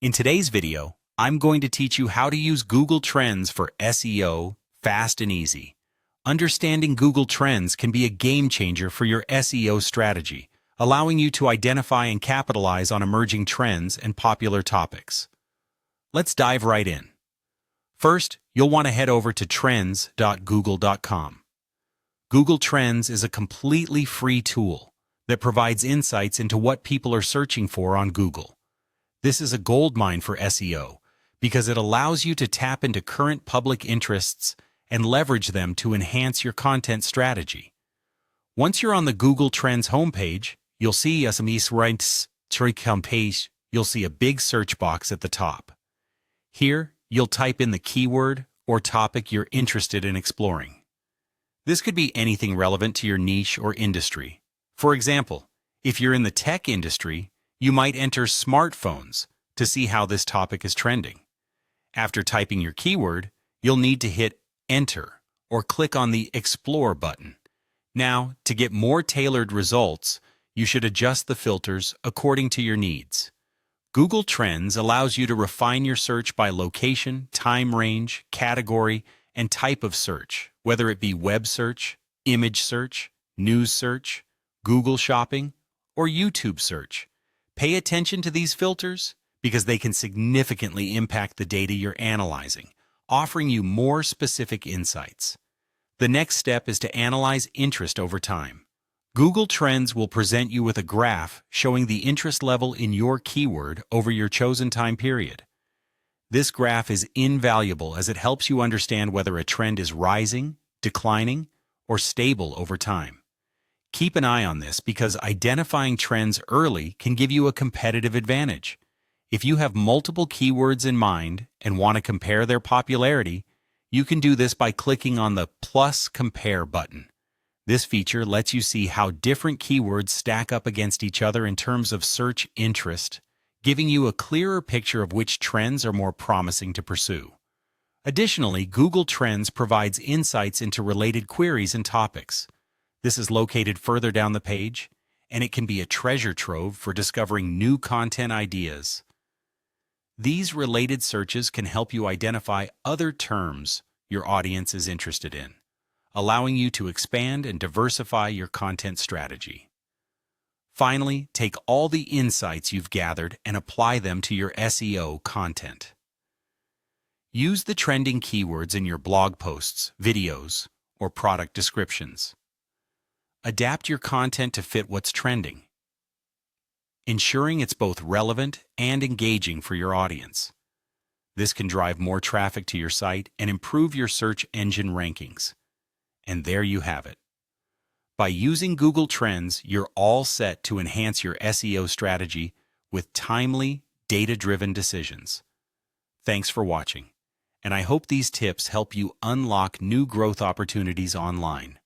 In today's video, I'm going to teach you how to use Google Trends for SEO fast and easy. Understanding Google Trends can be a game changer for your SEO strategy, allowing you to identify and capitalize on emerging trends and popular topics. Let's dive right in. First, you'll want to head over to trends.google.com. Google Trends is a completely free tool that provides insights into what people are searching for on Google. This is a goldmine for SEO because it allows you to tap into current public interests and leverage them to enhance your content strategy. Once you're on the Google Trends homepage, you'll see you'll see a big search box at the top. Here, you'll type in the keyword or topic you're interested in exploring. This could be anything relevant to your niche or industry. For example, if you're in the tech industry, you might enter smartphones to see how this topic is trending. After typing your keyword, you'll need to hit Enter or click on the Explore button. Now, to get more tailored results, you should adjust the filters according to your needs. Google Trends allows you to refine your search by location, time range, category, and type of search, whether it be web search, image search, news search, Google Shopping, or YouTube search. Pay attention to these filters because they can significantly impact the data you're analyzing, offering you more specific insights. The next step is to analyze interest over time. Google Trends will present you with a graph showing the interest level in your keyword over your chosen time period. This graph is invaluable as it helps you understand whether a trend is rising, declining, or stable over time. Keep an eye on this because identifying trends early can give you a competitive advantage. If you have multiple keywords in mind and want to compare their popularity, you can do this by clicking on the plus compare button. This feature lets you see how different keywords stack up against each other in terms of search interest, giving you a clearer picture of which trends are more promising to pursue. Additionally, Google Trends provides insights into related queries and topics. This is located further down the page, and it can be a treasure trove for discovering new content ideas. These related searches can help you identify other terms your audience is interested in, allowing you to expand and diversify your content strategy. Finally, take all the insights you've gathered and apply them to your SEO content. Use the trending keywords in your blog posts, videos, or product descriptions. Adapt your content to fit what's trending, ensuring it's both relevant and engaging for your audience. This can drive more traffic to your site and improve your search engine rankings. And there you have it. By using Google Trends, you're all set to enhance your SEO strategy with timely, data-driven decisions. Thanks for watching, and I hope these tips help you unlock new growth opportunities online.